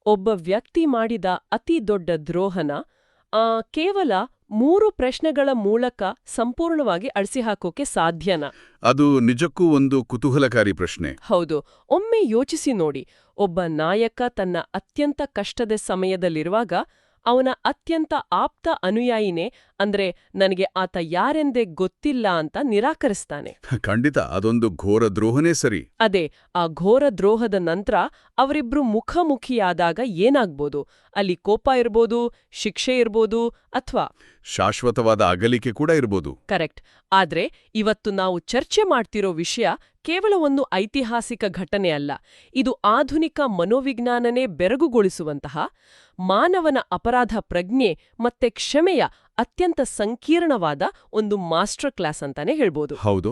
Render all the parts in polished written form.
ಒಬ್ಬ ವ್ಯಕ್ತಿ ಮಾಡಿದ ಅತಿ ದೊಡ್ಡ ದ್ರೋಹನ ಕೇವಲ 3 ಪ್ರಶ್ನೆಗಳ ಮೂಲಕ ಸಂಪೂರ್ಣವಾಗಿ ಅಳಿಸಿಹಾಕೋಕೆ ಸಾಧ್ಯನಾ? ಅದು ನಿಜಕ್ಕೂ ಒಂದು ಕುತೂಹಲಕಾರಿ ಪ್ರಶ್ನೆ. ಹೌದು. ಒಮ್ಮೆ ಯೋಚಿಸಿ ನೋಡಿ, ಒಬ್ಬ ನಾಯಕ ತನ್ನ ಅತ್ಯಂತ ಕಷ್ಟದ ಸಮಯದಲ್ಲಿರುವಾಗ ಅವನ ಅತ್ಯಂತ ಆಪ್ತ ಅನುಯಾಯಿನೇ ಅಂದ್ರೆ ನನಗೆ ಆತ ಯಾರೆಂದೇ ಗೊತ್ತಿಲ್ಲ ಅಂತ ನಿರಾಕರಿಸ್ತಾನೆ. ಖಂಡಿತ ಅದೊಂದು ಘೋರ ದ್ರೋಹನೇ ಸರಿ. ಅದೇ, ಆ ಘೋರ ದ್ರೋಹದ ನಂತರ ಅವರಿಬ್ರು ಮುಖಾಮುಖಿಯಾದಾಗ ಏನಾಗ್ಬೋದು? ಅಲ್ಲಿ ಕೋಪ ಇರ್ಬೋದು, ಶಿಕ್ಷೆ ಇರ್ಬೋದು, ಅಥವಾ ಶಾಶ್ವತವಾದ ಅಗಲಿಕೆ ಕೂಡ ಇರ್ಬೋದು. ಕರೆಕ್ಟ್. ಆದ್ರೆ ಇವತ್ತು ನಾವು ಚರ್ಚೆ ಮಾಡ್ತಿರೋ ವಿಷಯ ಕೇವಲ ಒಂದು ಐತಿಹಾಸಿಕ ಘಟನೆ ಅಲ್ಲ. ಇದು ಆಧುನಿಕ ಮನೋವಿಜ್ಞಾನನೇ ಬೆರಗುಗೊಳಿಸುವಂತಹ, ಮಾನವನ ಅಪರಾಧ ಪ್ರಜ್ಞೆ ಮತ್ತೆ ಕ್ಷಮೆಯ ಅತ್ಯಂತ ಸಂಕೀರ್ಣವಾದ ಒಂದು ಮಾಸ್ಟರ್ ಕ್ಲಾಸ್ ಅಂತಾನೆ ಹೇಳ್ಬೋದು. ಹೌದು.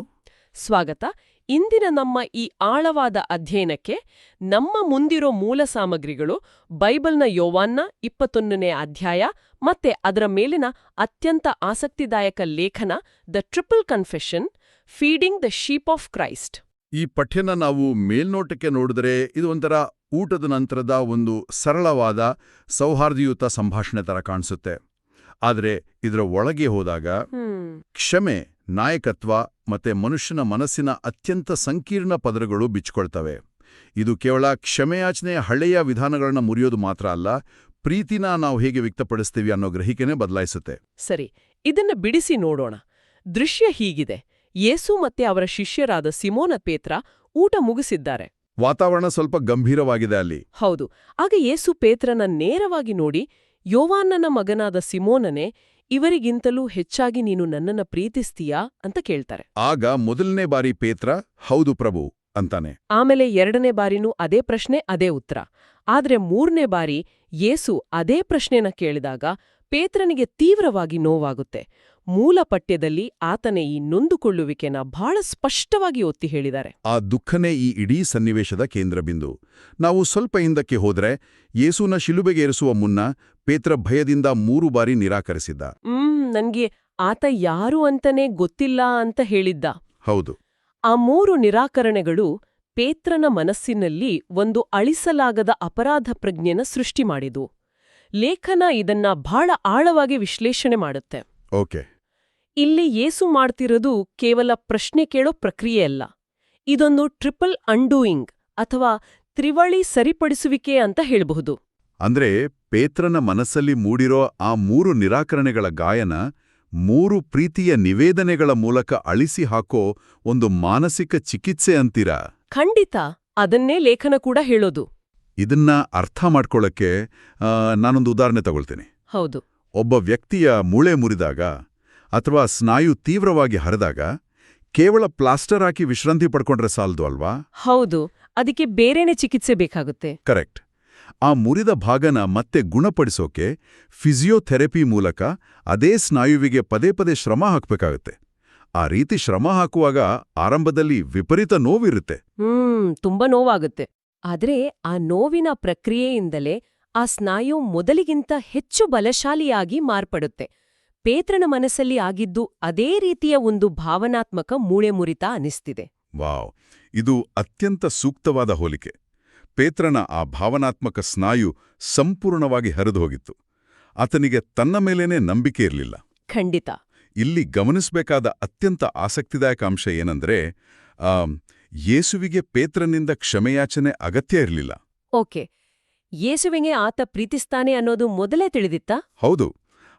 ಸ್ವಾಗತ. ಇಂದಿನ ನಮ್ಮ ಈ ಆಳವಾದ ಅಧ್ಯಯನಕ್ಕೆ ನಮ್ಮ ಮುಂದಿರೋ ಮೂಲ ಸಾಮಗ್ರಿಗಳು ಬೈಬಲ್ನ ಯೋವಾನ್ನ 21ನೇ ಅಧ್ಯಾಯ ಮತ್ತೆ ಅದರ ಮೇಲಿನ ಅತ್ಯಂತ ಆಸಕ್ತಿದಾಯಕ ಲೇಖನ the triple confession, feeding the sheep of Christ. ಈ ಪಠ್ಯನ ನಾವು ಮೇಲ್ನೋಟಕ್ಕೆ ನೋಡಿದ್ರೆ ಇದು ಒಂಥರ ಊಟದ ನಂತರದ ಒಂದು ಸರಳವಾದ ಸೌಹಾರ್ದಯುತ ಸಂಭಾಷಣೆ ತರ ಕಾಣಿಸುತ್ತೆ. ಆದರೆ ಇದರ ಒಳಗೆ ಹೋದಾಗ ಕ್ಷಮೆ, ನಾಯಕತ್ವ ಮತ್ತೆ ಮನುಷ್ಯನ ಮನಸ್ಸಿನ ಅತ್ಯಂತ ಸಂಕೀರ್ಣ ಪದರಗಳು ಬಿಚ್ಕೊಳ್ತವೆ. ಇದು ಕೇವಲ ಕ್ಷಮೆಯಾಚನೆಯ ಹಳೆಯ ವಿಧಾನಗಳನ್ನ ಮುರಿಯೋದು ಮಾತ್ರ ಅಲ್ಲ, ಪ್ರೀತಿನ ನಾವು ಹೇಗೆ ವ್ಯಕ್ತಪಡಿಸ್ತೀವಿ ಅನ್ನೋ ಗ್ರಹಿಕೆನೇ ಬದಲಾಯಿಸುತ್ತೆ. ಸರಿ, ಇದನ್ನ ಬಿಡಿಸಿ ನೋಡೋಣ. ದೃಶ್ಯ ಹೀಗಿದೆ. ಯೇಸು ಮತ್ತೆ ಅವರ ಶಿಷ್ಯರಾದ ಸಿಮೋನ ಪೇತ್ರ ಊಟ ಮುಗಿಸಿದ್ದಾರೆ. ವಾತಾವರಣ ಸ್ವಲ್ಪ ಗಂಭೀರವಾಗಿದೆ ಅಲ್ಲಿ. ಹೌದು. ಆಗ ಯೇಸು ಪೇತ್ರನ ನೇರವಾಗಿ ನೋಡಿ, ಯೋವಾನನ ಮಗನಾದ ಸಿಮೋನನೇ, ಇವರಿಗಿಂತಲೂ ಹೆಚ್ಚಾಗಿ ನೀನು ನನ್ನನ್ನ ಪ್ರೀತಿಸ್ತೀಯಾ ಅಂತ ಕೇಳ್ತಾರೆ. ಆಗ ಮೊದಲನೇ ಬಾರಿ ಪೇತ್ರ ಹೌದು ಪ್ರಭು ಅಂತಾನೆ. ಆಮೇಲೆ 2ನೇ ಬಾರಿನೂ ಅದೇ ಪ್ರಶ್ನೆ, ಅದೇ ಉತ್ತರ. ಆದ್ರೆ 3ನೇ ಬಾರಿ ಯೇಸು ಅದೇ ಪ್ರಶ್ನೆನ ಕೇಳಿದಾಗ ಪೇತ್ರನಿಗೆ ತೀವ್ರವಾಗಿ ನೋವಾಗುತ್ತೆ. ಮೂಲ ಪಠ್ಯದಲ್ಲಿ ಆತನೇ ಈ ನೊಂದುಕೊಳ್ಳುವಿಕೆನ ಬಹಳ ಸ್ಪಷ್ಟವಾಗಿ ಒತ್ತಿ ಹೇಳಿದ್ದಾರೆ. ಆ ದುಃಖನೇ ಈ ಇಡೀ ಸನ್ನಿವೇಶದ ಕೇಂದ್ರಬಿಂದು. ನಾವು ಸ್ವಲ್ಪ ಹಿಂದಕ್ಕೆ ಹೋದ್ರೆ, ಯೇಸುನ ಶಿಲುಬೆಗೆ ಏರಿಸುವ ಮುನ್ನ ಪೇತ್ರ ಭಯದಿಂದ 3 ಬಾರಿ ನಿರಾಕರಿಸಿದ್ದ. ನನ್ಗೆ ಆತ ಯಾರು ಅಂತಾನೆ ಗೊತ್ತಿಲ್ಲ ಅಂತ ಹೇಳಿದ್ದ. ಹೌದು. ಆ 3 ನಿರಾಕರಣೆಗಳು ಪೇತ್ರನ ಮನಸ್ಸಿನಲ್ಲಿ ಒಂದು ಅಳಿಸಲಾಗದ ಅಪರಾಧ ಪ್ರಜ್ಞೆನ ಸೃಷ್ಟಿ ಮಾಡಿದು. ಲೇಖನ ಇದನ್ನ ಬಹಳ ಆಳವಾಗಿ ವಿಶ್ಲೇಷಣೆ ಮಾಡುತ್ತೆ. ಓಕೆ. ಇಲ್ಲಿ ಯೇಸು ಮಾಡ್ತಿರೋದು ಕೇವಲ ಪ್ರಶ್ನೆ ಕೇಳೋ ಪ್ರಕ್ರಿಯೆಯಲ್ಲ. ಇದೊಂದು ಟ್ರಿಪಲ್ ಅಂಡೂಯಿಂಗ್ ಅಥವಾ ತ್ರಿವಳಿ ಸರಿಪಡಿಸುವಿಕೆ ಅಂತ ಹೇಳಬಹುದು. ಅಂದ್ರೆ ಪೇತ್ರನ ಮನಸ್ಸಲ್ಲಿ ಮೂಡಿರೋ ಆ 3 ನಿರಾಕರಣೆಗಳ ಗಾಯನ 3 ಪ್ರೀತಿಯ ನಿವೇದನೆಗಳ ಮೂಲಕ ಅಳಿಸಿ ಹಾಕೋ ಒಂದು ಮಾನಸಿಕ ಚಿಕಿತ್ಸೆ ಅಂತೀರಾ? ಖಂಡಿತ. ಅದನ್ನೇ ಲೇಖನ ಕೂಡ ಹೇಳೋದು. ಇದನ್ನ ಅರ್ಥ ಮಾಡ್ಕೊಳ್ಳಕ್ಕೆ ನಾನೊಂದು ಉದಾಹರಣೆ ತಗೊಳ್ತೀನಿ. ಹೌದು. ಒಬ್ಬ ವ್ಯಕ್ತಿಯ ಮೂಳೆ ಮುರಿದಾಗ ಅಥವಾ ಸ್ನಾಯು ತೀವ್ರವಾಗಿ ಹರಿದಾಗ ಕೇವಲ ಪ್ಲಾಸ್ಟರ್ ಹಾಕಿ ವಿಶ್ರಾಂತಿ ಪಡ್ಕೊಂಡ್ರೆ ಸಾಲದು ಅಲ್ವಾ? ಹೌದು. ಅದಕ್ಕೆ ಬೇರೆನೇ ಚಿಕಿತ್ಸೆ ಬೇಕಾಗುತ್ತೆ. ಕರೆಕ್ಟ್. ಆ ಮುರಿದ ಭಾಗನ ಮತ್ತೆ ಗುಣಪಡಿಸೋಕೆ ಫಿಸಿಯೋಥೆರಪಿ ಮೂಲಕ ಅದೇ ಸ್ನಾಯುವಿಗೆ ಪದೇ ಪದೇ ಶ್ರಮ ಹಾಕಬೇಕಾಗುತ್ತೆ. ಆ ರೀತಿ ಶ್ರಮ ಹಾಕುವಾಗ ಆರಂಭದಲ್ಲಿ ವಿಪರೀತ ನೋವಿರುತ್ತೆ. ತುಂಬಾ ನೋವಾಗುತ್ತೆ. ಆದ್ರೆ ಆ ನೋವಿನ ಪ್ರಕ್ರಿಯೆಯಿಂದಲೇ ಆ ಸ್ನಾಯು ಮೊದಲಿಗಿಂತ ಹೆಚ್ಚು ಬಲಶಾಲಿಯಾಗಿ ಮಾರ್ಪಡುತ್ತೆ. ಪೇತ್ರನ ಮನಸ್ಸಲ್ಲಿ ಆಗಿದ್ದು ಅದೇ ರೀತಿಯ ಒಂದು ಭಾವನಾತ್ಮಕ ಮೂಳೆ ಮುರಿತ ಅನಿಸ್ತಿದೆ. ವಾವ್, ಇದು ಅತ್ಯಂತ ಸೂಕ್ತವಾದ ಹೋಲಿಕೆ. ಪೇತ್ರನ ಆ ಭಾವನಾತ್ಮಕ ಸ್ನಾಯು ಸಂಪೂರ್ಣವಾಗಿ ಹರಿದು ಹೋಗಿತ್ತು. ಆತನಿಗೆ ತನ್ನ ಮೇಲೇನೇ ನಂಬಿಕೆ ಇರಲಿಲ್ಲ. ಖಂಡಿತ. ಇಲ್ಲಿ ಗಮನಿಸಬೇಕಾದ ಅತ್ಯಂತ ಆಸಕ್ತಿದಾಯಕ ಅಂಶ ಏನಂದ್ರೆ, ಯೇಸುವಿಗೆ ಪೇತ್ರನಿಂದ ಕ್ಷಮೆಯಾಚನೆ ಅಗತ್ಯ ಇರಲಿಲ್ಲ. ಓಕೆ. ಯೇಸುವಿಗೆ ಆತ ಪ್ರೀತಿಸ್ತಾನೆ ಅನ್ನೋದು ಮೊದಲೇ ತಿಳಿದಿತ್ತಾ? ಹೌದು.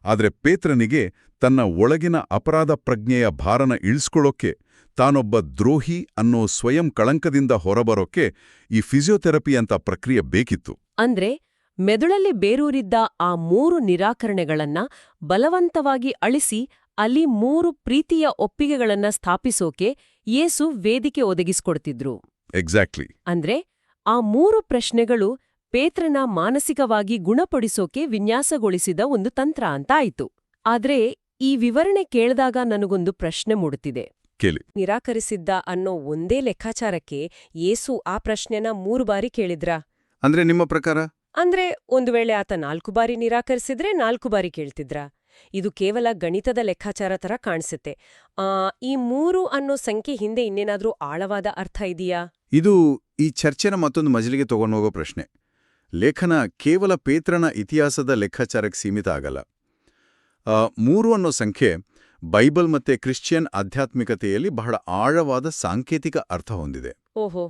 ಆದ್ರೆ ಪೇತ್ರನಿಗೆ ತನ್ನ ಒಳಗಿನ ಅಪರಾಧ ಪ್ರಜ್ಞೆಯ ಭಾರನ ಇಳಿಸ್ಕೊಳ್ಳೋಕೆ, ತಾನೊಬ್ಬ ದ್ರೋಹಿ ಅನ್ನೋ ಸ್ವಯಂ ಕಳಂಕದಿಂದ ಹೊರಬರೋಕೆ ಈ ಫಿಸಿಯೋಥೆರಪಿ ಅಂತ ಪ್ರಕ್ರಿಯೆ ಬೇಕಿತ್ತು. ಅಂದ್ರೆ ಮೆದುಳಲ್ಲಿ ಬೇರೂರಿದ್ದ ಆ 3 ನಿರಾಕರಣೆಗಳನ್ನ ಬಲವಂತವಾಗಿ ಅಳಿಸಿ ಅಲ್ಲಿ 3 ಪ್ರೀತಿಯ ಒಪ್ಪಿಗೆಗಳನ್ನ ಸ್ಥಾಪಿಸೋಕೆ ಯೇಸು ವೇದಿಕೆ ಒದಗಿಸ್ಕೊಡ್ತಿದ್ರು. ಎಕ್ಸಾಕ್ಟ್ಲಿ. ಅಂದ್ರೆ ಆ 3 ಪ್ರಶ್ನೆಗಳು ಪೇತ್ರನ ಮಾನಸಿಕವಾಗಿ ಗುಣಪಡಿಸೋಕೆ ವಿನ್ಯಾಸಗೊಳಿಸಿದ ಒಂದು ತಂತ್ರ ಅಂತ ಆಯ್ತು. ಆದ್ರೆ ಈ ವಿವರಣೆ ಕೇಳಿದಾಗ ನನಗೊಂದು ಪ್ರಶ್ನೆ ಮೂಡುತ್ತಿದೆ. ನಿರಾಕರಿಸಿದ್ದ ಅನ್ನೋ ಒಂದೇ ಲೆಕ್ಕಾಚಾರಕ್ಕೆ ಯೇಸು ಆ ಪ್ರಶ್ನೆನ 3 ಬಾರಿ ಕೇಳಿದ್ರಾ? ಅಂದ್ರೆ ನಿಮ್ಮ ಪ್ರಕಾರ? ಅಂದ್ರೆ ಒಂದು ವೇಳೆ ಆತ 4 ಬಾರಿ ನಿರಾಕರಿಸಿದ್ರೆ 4 ಬಾರಿ ಕೇಳ್ತಿದ್ರಾ? ಇದು ಕೇವಲ ಗಣಿತದ ಲೆಕ್ಕಾಚಾರ ತರ ಕಾಣಿಸುತ್ತೆ. ಈ 3 ಅನ್ನೋ ಸಂಖ್ಯೆ ಹಿಂದೆ ಇನ್ನೇನಾದ್ರೂ ಆಳವಾದ ಅರ್ಥ ಇದೆಯಾ? ಇದು ಈ ಚರ್ಚೆನ ಮತ್ತೊಂದು ಮಜಲಿಗೆ ತಗೊಂಡೋಗೋ ಪ್ರಶ್ನೆ. ಲೇಖನ ಕೇವಲ ಪೇತ್ರನ ಇತಿಹಾಸದ ಲೆಕ್ಕಾಚಾರಕ್ಕೆ ಸೀಮಿತ ಆಗಲ್ಲ. 3 ಅನ್ನೋ ಸಂಖ್ಯೆ ಬೈಬಲ್ ಮತ್ತೆ ಕ್ರಿಶ್ಚಿಯನ್ ಆಧ್ಯಾತ್ಮಿಕತೆಯಲ್ಲಿ ಬಹಳ ಆಳವಾದ ಸಾಂಕೇತಿಕ ಅರ್ಥ ಹೊಂದಿದೆ. ಓಹೋ.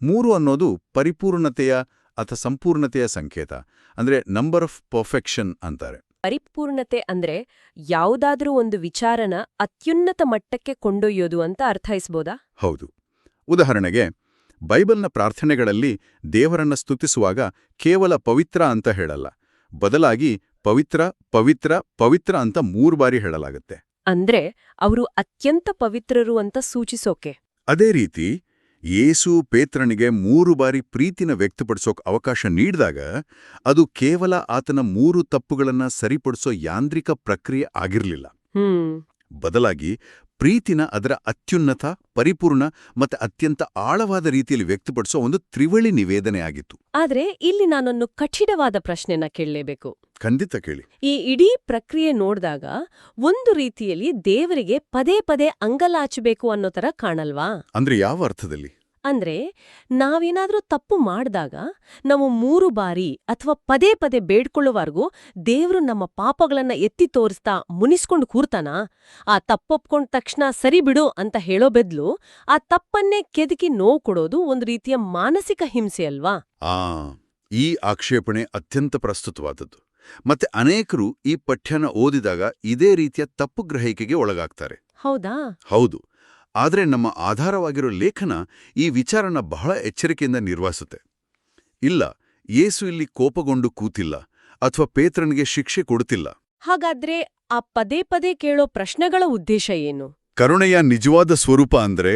3 ಅನ್ನೋದು ಪರಿಪೂರ್ಣತೆಯ ಅಥವಾ ಸಂಪೂರ್ಣತೆಯ ಸಂಕೇತ, ಅಂದ್ರೆ ನಂಬರ್ ಆಫ್ ಪರ್ಫೆಕ್ಷನ್ ಅಂತಾರೆ. ಪರಿಪೂರ್ಣತೆ ಅಂದ್ರೆ ಯಾವುದಾದ್ರೂ ಒಂದು ವಿಚಾರನ ಅತ್ಯುನ್ನತ ಮಟ್ಟಕ್ಕೆ ಕೊಂಡೊಯ್ಯೋದು ಅಂತ ಅರ್ಥೈಸ್ಬೋದಾ? ಹೌದು. ಉದಾಹರಣೆಗೆ ಬೈಬಲ್ನ ಪ್ರಾರ್ಥನೆಗಳಲ್ಲಿ ದೇವರನ್ನ ಸ್ತುತಿಸುವಾಗ ಕೇವಲ ಪವಿತ್ರ ಅಂತ ಹೇಳಲ್ಲ, ಬದಲಾಗಿ ಪವಿತ್ರ ಪವಿತ್ರ ಪವಿತ್ರ ಅಂತ 3 ಬಾರಿ ಹೇಳಲಾಗುತ್ತೆ. ಅಂದ್ರೆ ಅವರು ಅತ್ಯಂತ ಪವಿತ್ರರು ಅಂತ ಸೂಚಿಸೋಕೆ. ಅದೇ ರೀತಿ ಯೇಸು ಪೇತ್ರನಿಗೆ 3 ಬಾರಿ ಪ್ರೀತಿನ ವ್ಯಕ್ತಪಡಿಸೋಕ್ ಅವಕಾಶ ನೀಡಿದಾಗ ಅದು ಕೇವಲ ಆತನ 3 ತಪ್ಪುಗಳನ್ನ ಸರಿಪಡಿಸೋ ಯಾಂತ್ರಿಕ ಪ್ರಕ್ರಿಯೆ ಆಗಿರಲಿಲ್ಲ. ಬದಲಾಗಿ ಪ್ರೀತಿನ ಅದರ ಅತ್ಯುನ್ನತ, ಪರಿಪೂರ್ಣ ಮತ್ತೆ ಅತ್ಯಂತ ಆಳವಾದ ರೀತಿಯಲ್ಲಿ ವ್ಯಕ್ತಪಡಿಸೋ ಒಂದು ತ್ರಿವಳಿ ನಿವೇದನೆ ಆಗಿತ್ತು. ಆದ್ರೆ ಇಲ್ಲಿ ನಾನೊಂದು ಕಠಿಣವಾದ ಪ್ರಶ್ನೆನ ಕೇಳಲೇಬೇಕು. ಖಂಡಿತ ಕೇಳಿ. ಈ ಇಡೀ ಪ್ರಕ್ರಿಯೆ ನೋಡ್ದಾಗ ಒಂದು ರೀತಿಯಲ್ಲಿ ದೇವರಿಗೆ ಪದೇ ಪದೇ ಅಂಗಲಾಚಬೇಕು ಅನ್ನೋ ತರ ಕಾಣಲ್ವಾ? ಅಂದ್ರೆ ಯಾವ ಅರ್ಥದಲ್ಲಿ? ಅಂದ್ರೆ ನಾವೇನಾದ್ರೂ ತಪ್ಪು ಮಾಡ್ದಾಗ ನಾವು 3 ಬಾರಿ ಅಥವಾ ಪದೇ ಪದೇ ಬೇಡ್ಕೊಳ್ಳೋವರೆಗೂ ದೇವ್ರು ನಮ್ಮ ಪಾಪಗಳನ್ನ ಎತ್ತಿ ತೋರಿಸ್ತಾ ಮುನಿಸ್ಕೊಂಡು ಕೂರ್ತಾನ? ಆ ತಪ್ಪೊಪ್ಕೊಂಡ ತಕ್ಷಣ ಸರಿ ಬಿಡು ಅಂತ ಹೇಳೋ ಬದ್ಲು ಆ ತಪ್ಪನ್ನೇ ಕೆದಕಿ ನೋವು ಕೊಡೋದು ಒಂದು ರೀತಿಯ ಮಾನಸಿಕ ಹಿಂಸೆ ಅಲ್ವಾ? ಈ ಆಕ್ಷೇಪಣೆ ಅತ್ಯಂತ ಪ್ರಸ್ತುತವಾದದ್ದು. ಮತ್ತೆ ಅನೇಕರು ಈ ಪಠ್ಯನ ಓದಿದಾಗ ಇದೇ ರೀತಿಯ ತಪ್ಪು ಗ್ರಹಿಕೆಗೆ ಒಳಗಾಗ್ತಾರೆ. ಹೌದಾ? ಹೌದು. ಆದರೆ ನಮ್ಮ ಆಧಾರವಾಗಿರೋ ಲೇಖನ ಈ ವಿಚಾರನ ಬಹಳ ಎಚ್ಚರಿಕೆಯಿಂದ ನಿರ್ವಹಿಸುತ್ತೆ. ಇಲ್ಲ, ಯೇಸು ಇಲ್ಲಿ ಕೋಪಗೊಂಡು ಕೂತಿಲ್ಲ ಅಥವಾ ಪೇತ್ರನಿಗೆ ಶಿಕ್ಷೆ ಕೊಡುತ್ತಿಲ್ಲ. ಹಾಗಾದ್ರೆ ಆ ಪದೇ ಪದೇ ಕೇಳೋ ಪ್ರಶ್ನೆಗಳ ಉದ್ದೇಶ ಏನು? ಕರುಣೆಯ ನಿಜವಾದ ಸ್ವರೂಪ ಅಂದ್ರೆ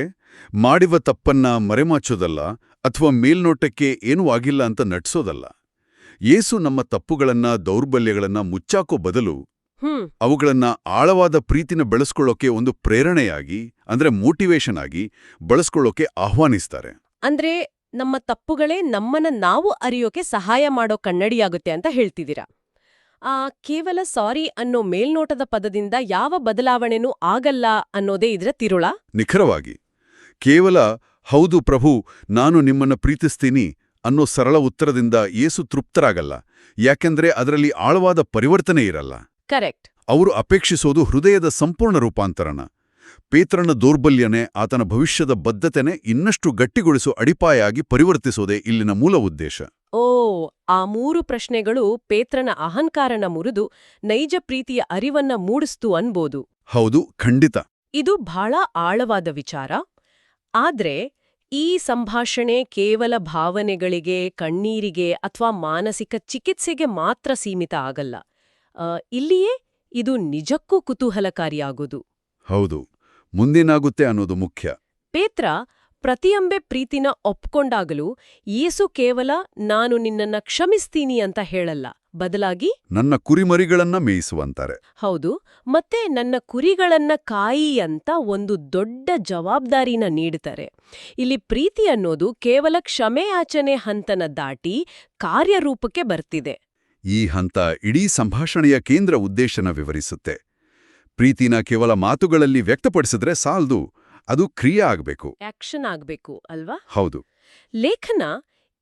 ಮಾಡಿವ ತಪ್ಪನ್ನ ಮರೆಮಾಚೋದಲ್ಲ ಅಥವಾ ಮೇಲ್ನೋಟಕ್ಕೆ ಏನೂ ಆಗಿಲ್ಲ ಅಂತ ನಡ್ಸೋದಲ್ಲ. ಯೇಸು ನಮ್ಮ ತಪ್ಪುಗಳನ್ನ, ದೌರ್ಬಲ್ಯಗಳನ್ನ ಮುಚ್ಚಾಕೋ ಬದಲು ಅವುಗಳನ್ನ ಆಳವಾದ ಪ್ರೀತಿನ ಬೆಳೆಸ್ಕೊಳ್ಳೋಕೆ ಒಂದು ಪ್ರೇರಣೆಯಾಗಿ, ಅಂದ್ರೆ ಮೋಟಿವೇಶನ್ ಆಗಿ ಬಳಸ್ಕೊಳ್ಳೋಕೆ ಆಹ್ವಾನಿಸ್ತಾರೆ. ಅಂದ್ರೆ ನಮ್ಮ ತಪ್ಪುಗಳೇ ನಮ್ಮನ್ನ ನಾವು ಅರಿಯೋಕೆ ಸಹಾಯ ಮಾಡೋ ಕನ್ನಡಿಯಾಗುತ್ತೆ ಅಂತ ಹೇಳ್ತಿದ್ದೀರಾ? ಕೇವಲ ಸಾರಿ ಅನ್ನೋ ಮೇಲ್ನೋಟದ ಪದದಿಂದ ಯಾವ ಬದಲಾವಣೆನೂ ಆಗಲ್ಲ ಅನ್ನೋದೇ ಇದ್ರ ತಿರುಳ? ನಿಖರವಾಗಿ. ಕೇವಲ ಹೌದು ಪ್ರಭು, ನಾನು ನಿಮ್ಮನ್ನ ಪ್ರೀತಿಸ್ತೀನಿ ಅನ್ನೋ ಸರಳ ಉತ್ತರದಿಂದ ಯೇಸು ತೃಪ್ತರಾಗಲ್ಲ. ಯಾಕೆಂದ್ರೆ ಅದರಲ್ಲಿ ಆಳವಾದ ಪರಿವರ್ತನೆ ಇರಲ್ಲ. ಕರೆಕ್ಟ್. ಅವರು ಅಪೇಕ್ಷಿಸೋದು ಹೃದಯದ ಸಂಪೂರ್ಣ ರೂಪಾಂತರನ. ಪೇತ್ರನ ದೌರ್ಬಲ್ಯನೇ ಆತನ ಭವಿಷ್ಯದ ಬದ್ಧತೆನೆ ಇನ್ನಷ್ಟು ಗಟ್ಟಿಗೊಳಿಸೋ ಅಡಿಪಾಯ ಆಗಿ ಪರಿವರ್ತಿಸೋದೇ ಇಲ್ಲಿನ ಮೂಲ ಉದ್ದೇಶ. ಆ 3 ಪ್ರಶ್ನೆಗಳು ಪೇತ್ರನ ಅಹಂಕಾರನ ಮುರಿದು ನೈಜ ಪ್ರೀತಿಯ ಅರಿವನ್ನ ಮೂಡಿಸ್ತು ಅನ್ಬೋದು. ಹೌದು, ಖಂಡಿತ. ಇದು ಬಹಳ ಆಳವಾದ ವಿಚಾರ. ಆದ್ರೆ ಈ ಸಂಭಾಷಣೆ ಕೇವಲ ಭಾವನೆಗಳಿಗೆ, ಕಣ್ಣೀರಿಗೆ ಅಥವಾ ಮಾನಸಿಕ ಚಿಕಿತ್ಸೆಗೆ ಮಾತ್ರ ಸೀಮಿತ ಆಗಲ್ಲ. ಇಲ್ಲಿಯೇ ಇದು ನಿಜಕ್ಕೂ ಕುತೂಹಲಕಾರಿಯಾಗೋದು. ಹೌದು, ಮುಂದೇನಾಗುತ್ತೆ ಅನ್ನೋದು ಮುಖ್ಯ. ಪೇತ್ರ ಪ್ರತಿಯೊಂಬೆ ಪ್ರೀತಿನ ಒಪ್ಕೊಂಡಾಗಲೂ ಯೇಸು ಕೇವಲ ನಾನು ನಿನ್ನನ್ನ ಕ್ಷಮಿಸ್ತೀನಿ ಅಂತ ಹೇಳಲ್ಲ, ಬದಲಾಗಿ ನನ್ನ ಕುರಿಮರಿಗಳನ್ನ ಮೇಯಿಸುವಂತಾರೆ. ಹೌದು, ಮತ್ತೆ ನನ್ನ ಕುರಿಗಳನ್ನ ಕಾಯಿ ಅಂತ ಒಂದು ದೊಡ್ಡ ಜವಾಬ್ದಾರಿನ ನೀಡುತ್ತಾರೆ. ಇಲ್ಲಿ ಪ್ರೀತಿ ಅನ್ನೋದು ಕೇವಲ ಕ್ಷಮೆಯಾಚನೆ ಹಂತನ ದಾಟಿ ಕಾರ್ಯರೂಪಕ್ಕೆ ಬರ್ತಿದೆ. ಈ ಹಂತ ಇಡೀ ಸಂಭಾಷಣೆಯ ಕೇಂದ್ರ ಉದ್ದೇಶನ ವಿವರಿಸುತ್ತೆ. ಪ್ರೀತಿನ ಕೇವಲ ಮಾತುಗಳಲ್ಲಿ ವ್ಯಕ್ತಪಡಿಸಿದ್ರೆ ಸಾಲ್ದು, ಅದು ಕ್ರಿಯೆ ಆಗ್ಬೇಕು, ಆಕ್ಷನ್ ಆಗ್ಬೇಕು ಅಲ್ವಾ? ಹೌದು. ಲೇಖನ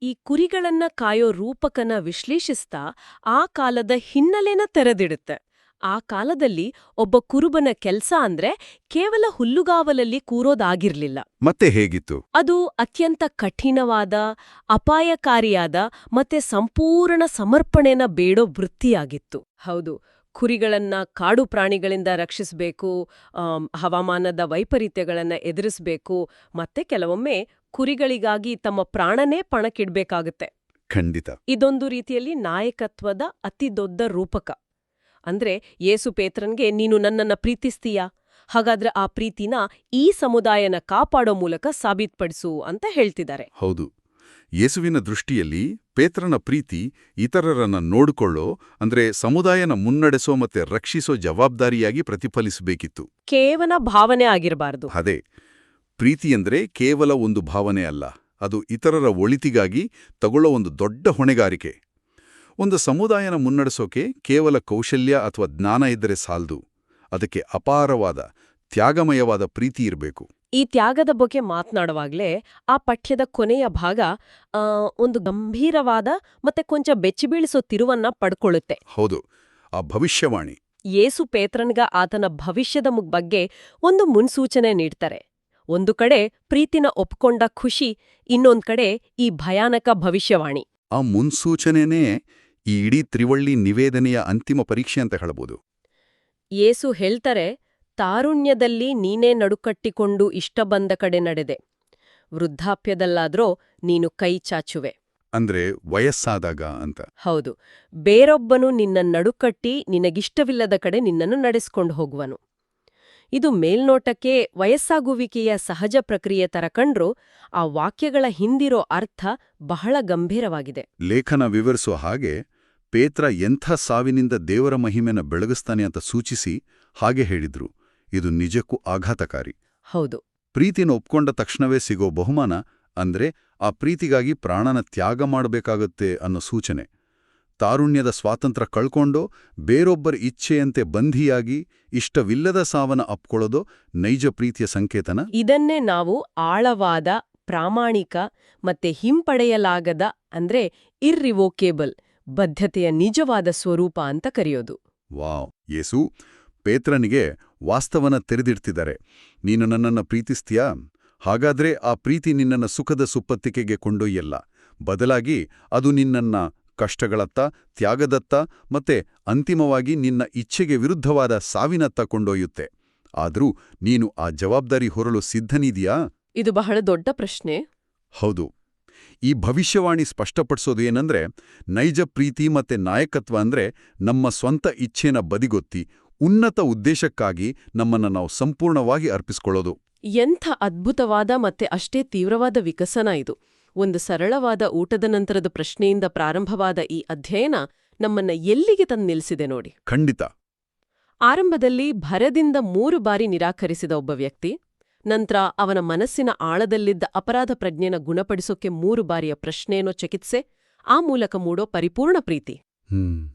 ಈ ಕುರಿಗಳನ್ನ ಕಾಯೋ ರೂಪಕನ ವಿಶ್ಲೇಷಿಸ್ತಾ ಆ ಕಾಲದ ಹಿನ್ನೆಲೆನ ತೆರೆದಿಡುತ್ತೆ. ಆ ಕಾಲದಲ್ಲಿ ಒಬ್ಬ ಕುರುಬನ ಕೆಲ್ಸ ಅಂದ್ರೆ ಕೇವಲ ಹುಲ್ಲುಗಾವಲಲ್ಲಿ ಕೂರೋದಾಗಿರ್ಲಿಲ್ಲ. ಮತ್ತೆ ಹೇಗಿತ್ತು? ಅದು ಅತ್ಯಂತ ಕಠಿಣವಾದ, ಅಪಾಯಕಾರಿಯಾದ ಮತ್ತೆ ಸಂಪೂರ್ಣ ಸಮರ್ಪಣೆನ ಬೇಡೋ ವೃತ್ತಿಯಾಗಿತ್ತು. ಹೌದು, ಕುರಿಗಳನ್ನ ಕಾಡು ಪ್ರಾಣಿಗಳಿಂದ ರಕ್ಷಿಸಬೇಕು, ಹವಾಮಾನದ ವೈಪರೀತ್ಯಗಳನ್ನ ಎದುರಿಸಬೇಕು, ಮತ್ತೆ ಕೆಲವೊಮ್ಮೆ ಕುರಿಗಳಿಗಾಗಿ ತಮ್ಮ ಪ್ರಾಣನೇ ಪಣಕ್ಕಿಡ್ಬೇಕಾಗತ್ತೆ. ಖಂಡಿತ. ಇದೊಂದು ರೀತಿಯಲ್ಲಿ ನಾಯಕತ್ವದ ಅತಿ ದೊಡ್ಡ ರೂಪಕ. ಅಂದ್ರೆ ಯೇಸು ಪೇತ್ರನ್ಗೆ ನೀನು ನನ್ನನ್ನ ಪ್ರೀತಿಸ್ತೀಯಾ? ಹಾಗಾದ್ರೆ ಆ ಪ್ರೀತಿನ ಈ ಸಮುದಾಯನ ಕಾಪಾಡೋ ಮೂಲಕ ಸಾಬೀತ್ಪಡಿಸು ಅಂತ ಹೇಳ್ತಿದ್ದಾರೆ. ಹೌದು. ಯೇಸುವಿನ ದೃಷ್ಟಿಯಲ್ಲಿ ಪೇತ್ರನ ಪ್ರೀತಿ ಇತರರನ್ನ ನೋಡಿಕೊಳ್ಳೋ, ಅಂದ್ರೆ ಸಮುದಾಯನ ಮುನ್ನಡೆಸೋ ಮತ್ತೆ ರಕ್ಷಿಸೋ ಜವಾಬ್ದಾರಿಯಾಗಿ ಪ್ರತಿಫಲಿಸಬೇಕಿತ್ತು. ಕೇವಲ ಭಾವನೆ ಆಗಿರಬಾರದು. ಅದೇ, ಪ್ರೀತಿಯಂದ್ರೆ ಕೇವಲ ಒಂದು ಭಾವನೆ ಅಲ್ಲ, ಅದು ಇತರರ ಒಳಿತಿಗಾಗಿ ತಗೊಳ್ಳೋ ಒಂದು ದೊಡ್ಡ ಹೊಣೆಗಾರಿಕೆ. ಒಂದು ಸಮುದಾಯನ ಮುನ್ನಡೆಸೋಕೆ ಕೇವಲ ಕೌಶಲ್ಯ ಅಥವಾ ಜ್ಞಾನ ಇದ್ದರೆ ಸಾಲ್ದು, ಅದಕ್ಕೆ ಅಪಾರವಾದ, ತ್ಯಾಗಮಯವಾದ ಪ್ರೀತಿ ಇರಬೇಕು. ಈ ತ್ಯಾಗದ ಬಗ್ಗೆ ಮಾತನಾಡುವಾಗಲೇ ಆ ಪಠ್ಯದ ಕೊನೆಯ ಭಾಗ ಒಂದು ಗಂಭೀರವಾದ ಮತ್ತೆ ಕೊಂಚ ಬೆಚ್ಚಿಬೀಳಿಸೋ ತಿರುವನ್ನ ಪಡ್ಕೊಳ್ಳುತ್ತೆ. ಹೌದು, ಆ ಭವಿಷ್ಯವಾಣಿ. ಯೇಸು ಪೇತ್ರನ್ಗ ಆತನ ಭವಿಷ್ಯದ ಬಗ್ಗೆ ಒಂದು ಮುನ್ಸೂಚನೆ ನೀಡ್ತಾರೆ. ಒಂದು ಕಡೆ ಪ್ರೀತಿನ ಒಪ್ಕೊಂಡ ಖುಷಿ, ಇನ್ನೊಂದ್ ಕಡೆ ಈ ಭಯಾನಕ ಭವಿಷ್ಯವಾಣಿ. ಆ ಮುನ್ಸೂಚನೆನೇ ಈ ಇಡೀ ತ್ರಿವಳ್ಳಿ ನಿವೇದನೆಯ ಅಂತಿಮ ಪರೀಕ್ಷೆ ಅಂತ ಹೇಳಬಹುದು. ಯೇಸು ಹೇಳ್ತಾರೆ, ತಾರುಣ್ಯದಲ್ಲಿ ನೀನೇ ನಡುಕಟ್ಟಿಕೊಂಡು ಇಷ್ಟ ಬಂದ ಕಡೆ ನಡೆದೆ, ವೃದ್ಧಾಪ್ಯದಲ್ಲಾದ್ರೋ ನೀನು ಕೈ ಚಾಚುವೆ. ಅಂದ್ರೆ ವಯಸ್ಸಾದಾಗ ಅಂತ. ಹೌದು, ಬೇರೊಬ್ಬನು ನಿನ್ನ ನಡುಕಟ್ಟಿ ನಿನಗಿಷ್ಟವಿಲ್ಲದ ಕಡೆ ನಿನ್ನನ್ನು ನಡೆಸ್ಕೊಂಡು ಹೋಗುವನು. ಇದು ಮೇಲ್ನೋಟಕ್ಕೆ ವಯಸ್ಸಾಗುವಿಕೆಯ ಸಹಜ ಪ್ರಕ್ರಿಯೆ ತರ ಕಂಡ್ರೂ ಆ ವಾಕ್ಯಗಳ ಹಿಂದಿರೋ ಅರ್ಥ ಬಹಳ ಗಂಭೀರವಾಗಿದೆ. ಲೇಖನ ವಿವರಿಸುವ ಹಾಗೆ ಪೇತ್ರ ಎಂಥ ಸಾವಿನಿಂದ ದೇವರ ಮಹಿಮೆನ ಬೆಳಗಿಸ್ತಾನೆ ಅಂತ ಸೂಚಿಸಿ ಹಾಗೆ ಹೇಳಿದ್ರು. ಇದು ನಿಜಕ್ಕೂ ಆಘಾತಕಾರಿ. ಹೌದು, ಪ್ರೀತಿನ ಒಪ್ಕೊಂಡ ತಕ್ಷಣವೇ ಸಿಗೋ ಬಹುಮಾನ ಅಂದ್ರೆ ಆ ಪ್ರೀತಿಗಾಗಿ ಪ್ರಾಣನ ತ್ಯಾಗ ಮಾಡಬೇಕಾಗುತ್ತೆ ಅನ್ನೋ ಸೂಚನೆ. ತಾರುಣ್ಯದ ಸ್ವಾತಂತ್ರ್ಯ ಕಳ್ಕೊಂಡು ಬೇರೊಬ್ಬರ ಇಚ್ಛೆಯಂತೆ ಬಂಧಿಯಾಗಿ ಇಷ್ಟವಿಲ್ಲದ ಸಾವನ್ನ ಅಪ್ಕೊಳ್ಳೋದು ನೈಜ ಪ್ರೀತಿಯ ಸಂಕೇತನ. ಇದನ್ನೇ ನಾವು ಆಳವಾದ, ಪ್ರಾಮಾಣಿಕ ಮತ್ತೆ ಹಿಂಪಡೆಯಲಾಗದ ಅಂದ್ರೆ ಇರ್ರಿವೋಕೇಬಲ್ ಬದ್ಧತೆಯ ನಿಜವಾದ ಸ್ವರೂಪ ಅಂತ ಕರೆಯೋದು. ವಾವ್! ಯೇಸು ಪೇತ್ರನಿಗೆ ವಾಸ್ತವನ ತೆರೆದಿಡ್ತಿದ್ದಾರೆ. ನೀನು ನನ್ನನ್ನು ಪ್ರೀತಿಸ್ತೀಯಾ? ಹಾಗಾದ್ರೆ ಆ ಪ್ರೀತಿ ನಿನ್ನನ್ನು ಸುಖದ ಸುಪ್ಪತ್ತಿಗೆಗೆ ಕೊಂಡೊಯ್ಯಲ್ಲ. ಬದಲಾಗಿ ಅದು ನಿನ್ನನ್ನ ಕಷ್ಟಗಳತ್ತ, ತ್ಯಾಗದತ್ತ ಮತ್ತೆ ಅಂತಿಮವಾಗಿ ನಿನ್ನ ಇಚ್ಛೆಗೆ ವಿರುದ್ಧವಾದ ಸಾವಿನತ್ತ ಕೊಂಡೊಯ್ಯುತ್ತೆ. ಆದ್ರೂ ನೀನು ಆ ಜವಾಬ್ದಾರಿ ಹೊರಲು ಸಿದ್ಧನಿದೆಯಾ? ಇದು ಬಹಳ ದೊಡ್ಡ ಪ್ರಶ್ನೆ. ಹೌದು. ಈ ಭವಿಷ್ಯವಾಣಿ ಸ್ಪಷ್ಟಪಡಿಸೋದು ಏನಂದ್ರೆ, ನೈಜ ಪ್ರೀತಿ ಮತ್ತೆ ನಾಯಕತ್ವ ಅಂದ್ರೆ ನಮ್ಮ ಸ್ವಂತ ಇಚ್ಛೆನ ಬದಿಗೊತ್ತಿ ಉನ್ನತ ಉದ್ದೇಶಕ್ಕಾಗಿ ನಮ್ಮನ್ನ ನಾವು ಸಂಪೂರ್ಣವಾಗಿ ಅರ್ಪಿಸ್ಕೊಳ್ಳೋದು. ಎಂಥ ಅದ್ಭುತವಾದ ಮತ್ತೆ ಅಷ್ಟೇ ತೀವ್ರವಾದ ವಿಕಸನ ಇದು. ಒಂದು ಸರಳವಾದ ಊಟದ ನಂತರದ ಪ್ರಶ್ನೆಯಿಂದ ಪ್ರಾರಂಭವಾದ ಈ ಅಧ್ಯಯನ ನಮ್ಮನ್ನ ಎಲ್ಲಿಗೆ ತಂದು ನಿಲ್ಲಿಸಿದೆ ನೋಡಿ. ಖಂಡಿತ. ಆರಂಭದಲ್ಲಿ ಭರದಿಂದ 3 ಬಾರಿ ನಿರಾಕರಿಸಿದ ಒಬ್ಬ ವ್ಯಕ್ತಿ, ನಂತರ ಅವನ ಮನಸ್ಸಿನ ಆಳದಲ್ಲಿದ್ದ ಅಪರಾಧ ಪ್ರಜ್ಞೆನ ಗುಣಪಡಿಸೋಕೆ 3 ಬಾರಿಯ ಪ್ರಶ್ನೆಯೋ ಚಿಕಿತ್ಸೆ, ಆ ಮೂಲಕ ಮೂಡೋ ಪರಿಪೂರ್ಣ ಪ್ರೀತಿ.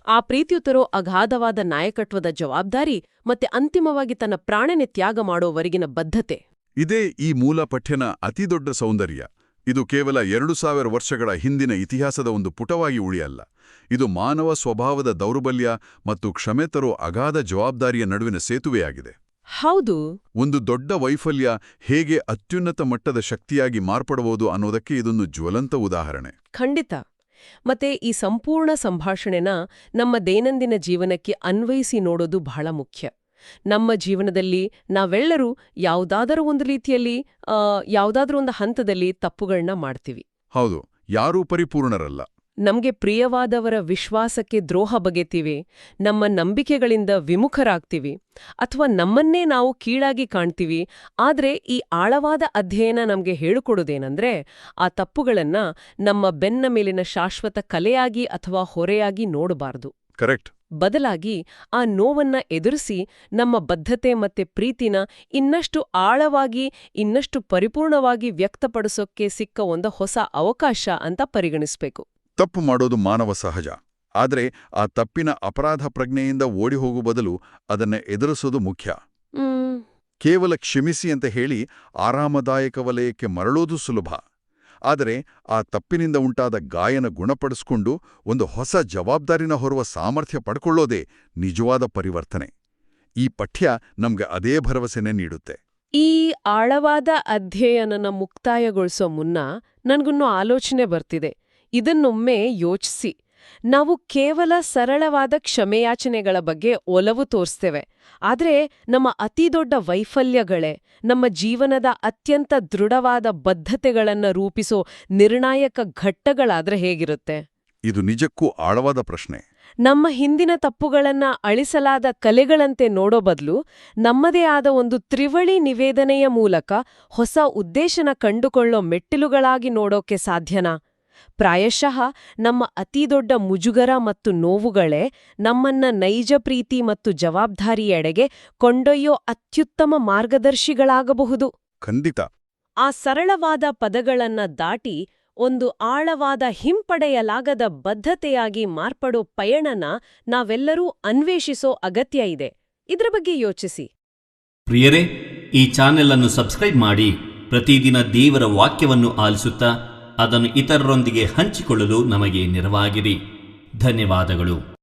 ಆ ಪ್ರೀತಿಯುತ್ತರೋ ಅಗಾಧವಾದ ನಾಯಕತ್ವದ ಜವಾಬ್ದಾರಿ ಮತ್ತೆ ಅಂತಿಮವಾಗಿ ತನ್ನ ಪ್ರಾಣನೆ ತ್ಯಾಗ ಮಾಡೋವರೆಗಿನ ಬದ್ಧತೆ. ಇದೇ ಈ ಮೂಲ ಪಠ್ಯನ ಅತಿದೊಡ್ಡ ಸೌಂದರ್ಯ. ಇದು ಕೇವಲ 2000 ವರ್ಷಗಳ ಹಿಂದಿನ ಇತಿಹಾಸದ ಒಂದು ಪುಟವಾಗಿ ಉಳಿಯಲ್ಲ. ಇದು ಮಾನವ ಸ್ವಭಾವದ ದೌರ್ಬಲ್ಯ ಮತ್ತು ಕ್ಷಮೆ ತರೋ ಅಗಾಧ ಜವಾಬ್ದಾರಿಯ ನಡುವಿನ ಸೇತುವೆಯಾಗಿದೆ. ಹೌದು, ಒಂದು ದೊಡ್ಡ ವೈಫಲ್ಯ ಹೇಗೆ ಅತ್ಯುನ್ನತ ಮಟ್ಟದ ಶಕ್ತಿಯಾಗಿ ಮಾರ್ಪಡಬಹುದು ಅನ್ನೋದಕ್ಕೆ ಇದೊಂದು ಜ್ವಲಂತ ಉದಾಹರಣೆ. ಖಂಡಿತ. ಮತ್ತೆ ಈ ಸಂಪೂರ್ಣ ಸಂಭಾಷಣೆನ ನಮ್ಮ ದೈನಂದಿನ ಜೀವನಕ್ಕೆ ಅನ್ವಯಿಸಿ ನೋಡೋದು ಬಹಳ ಮುಖ್ಯ. ನಮ್ಮ ಜೀವನದಲ್ಲಿ ನಾವೆಲ್ಲರೂ ಯಾವುದಾದರೂ ಒಂದು ರೀತಿಯಲ್ಲಿ ಯಾವುದಾದ್ರೂ ಒಂದು ಹಂತದಲ್ಲಿ ತಪ್ಪುಗಳನ್ನ ಮಾಡ್ತೀವಿ. ಹೌದು, ಯಾರೂ ಪರಿಪೂರ್ಣರಲ್ಲ. ನಮ್ಗೆ ಪ್ರಿಯವಾದವರ ವಿಶ್ವಾಸಕ್ಕೆ ದ್ರೋಹ ಬಗೆತೀವಿ, ನಮ್ಮ ನಂಬಿಕೆಗಳಿಂದ ವಿಮುಖರಾಗ್ತೀವಿ, ಅಥವಾ ನಮ್ಮನ್ನೇ ನಾವು ಕೀಳಾಗಿ ಕಾಣ್ತೀವಿ. ಆದ್ರೆ ಈ ಆಳವಾದ ಅಧ್ಯಯನ ನಮ್ಗೆ ಹೇಳಿಕೊಡೋದೇನಂದ್ರೆ, ಆ ತಪ್ಪುಗಳನ್ನ ನಮ್ಮ ಬೆನ್ನ ಮೇಲಿನ ಶಾಶ್ವತ ಕಲೆಯಾಗಿ ಅಥವಾ ಹೊರೆಯಾಗಿ ನೋಡಬಾರ್ದು. ಕರೆಕ್ಟ್. ಬದಲಾಗಿ ಆ ನೋವನ್ನ ಎದುರಿಸಿ ನಮ್ಮ ಬದ್ಧತೆ ಮತ್ತೆ ಪ್ರೀತಿನ ಇನ್ನಷ್ಟು ಆಳವಾಗಿ, ಇನ್ನಷ್ಟು ಪರಿಪೂರ್ಣವಾಗಿ ವ್ಯಕ್ತಪಡಿಸೋಕೆ ಸಿಕ್ಕ ಒಂದು ಹೊಸ ಅವಕಾಶ ಅಂತ ಪರಿಗಣಿಸ್ಬೇಕು. ತಪ್ಪು ಮಾಡೋದು ಮಾನವ ಸಹಜ. ಆದ್ರೆ ಆ ತಪ್ಪಿನ ಅಪರಾಧ ಪ್ರಜ್ಞೆಯಿಂದ ಓಡಿಹೋಗುವ ಬದಲು ಅದನ್ನ ಎದುರಿಸೋದು ಮುಖ್ಯ. ಕೇವಲ ಕ್ಷಮಿಸಿ ಅಂತ ಹೇಳಿ ಆರಾಮದಾಯಕ ವಲಯಕ್ಕೆ ಮರಳೋದು ಸುಲಭ. ಆದರೆ ಆ ತಪ್ಪಿನಿಂದ ಉಂಟಾದ ಗಾಯನ ಗುಣಪಡಿಸ್ಕೊಂಡು ಒಂದು ಹೊಸ ಜವಾಬ್ದಾರಿನ ಹೊರುವ ಸಾಮರ್ಥ್ಯ ಪಡ್ಕೊಳ್ಳೋದೇ ನಿಜವಾದ ಪರಿವರ್ತನೆ. ಈ ಪಠ್ಯ ನಮ್ಗೆ ಅದೇ ಭರವಸೆನೇ ನೀಡುತ್ತೆ. ಈ ಆಳವಾದ ಅಧ್ಯಯನನ ಮುಕ್ತಾಯಗೊಳಿಸೋ ಮುನ್ನ ನನ್ಗೊನ್ನೋ ಆಲೋಚನೆ ಬರ್ತಿದೆ. ಇದನ್ನೊಮ್ಮೆ ಯೋಚಿಸಿ. ನಾವು ಕೇವಲ ಸರಳವಾದ ಕ್ಷಮೆಯಾಚನೆಗಳ ಬಗ್ಗೆ ಒಲವು ತೋರಿಸ್ತೇವೆ, ಆದ್ರೆ ನಮ್ಮ ಅತಿದೊಡ್ಡ ವೈಫಲ್ಯಗಳೇ ನಮ್ಮ ಜೀವನದ ಅತ್ಯಂತ ದೃಢವಾದ ಬದ್ಧತೆಗಳನ್ನ ರೂಪಿಸೋ ನಿರ್ಣಾಯಕ ಘಟ್ಟಗಳಾದ್ರೆ ಹೇಗಿರುತ್ತೆ? ಇದು ನಿಜಕ್ಕೂ ಆಳವಾದ ಪ್ರಶ್ನೆ. ನಮ್ಮ ಹಿಂದಿನ ತಪ್ಪುಗಳನ್ನ ಅಳಿಸಲಾದ ಕಲೆಗಳಂತೆ ನೋಡೋ ಬದಲು ನಮ್ಮದೇ ಆದ ಒಂದು ತ್ರಿವಳಿ ನಿವೇದನೆಯ ಮೂಲಕ ಹೊಸ ಉದ್ದೇಶನ ಕಂಡುಕೊಳ್ಳೋ ಮೆಟ್ಟಿಲುಗಳಾಗಿ ನೋಡೋಕೆ ಸಾಧ್ಯನಾ? ಪ್ರಾಯಶಃ ನಮ್ಮ ಅತಿದೊಡ್ಡ ಮುಜುಗರ ಮತ್ತು ನೋವುಗಳೇ ನಮ್ಮನ್ನ ನೈಜ ಪ್ರೀತಿ ಮತ್ತು ಜವಾಬ್ದಾರಿಯೆಡೆಗೆ ಕೊಂಡೊಯ್ಯೋ ಅತ್ಯುತ್ತಮ ಮಾರ್ಗದರ್ಶಿಗಳಾಗಬಹುದು. ಖಂಡಿತ. ಆ ಸರಳವಾದ ಪದಗಳನ್ನ ದಾಟಿ ಒಂದು ಆಳವಾದ ಹಿಂಪಡೆಯಲಾಗದ ಬದ್ಧತೆಯಾಗಿ ಮಾರ್ಪಡೋ ಪಯಣನ ನಾವೆಲ್ಲರೂ ಅನ್ವೇಷಿಸೋ ಅಗತ್ಯ ಇದೆ. ಇದ್ರ ಬಗ್ಗೆ ಯೋಚಿಸಿ. ಪ್ರಿಯರೇ, ಈ ಚಾನೆಲ್ ಅನ್ನು ಸಬ್ಸ್ಕ್ರೈಬ್ ಮಾಡಿ ಪ್ರತಿದಿನ ದೇವರ ವಾಕ್ಯವನ್ನು ಆಲಿಸುತ್ತಾ ಅದನ್ನು ಇತರರೊಂದಿಗೆ ಹಂಚಿಕೊಳ್ಳಲು ನಮಗೆ ನೆರವಾಗಿರಿ. ಧನ್ಯವಾದಗಳು.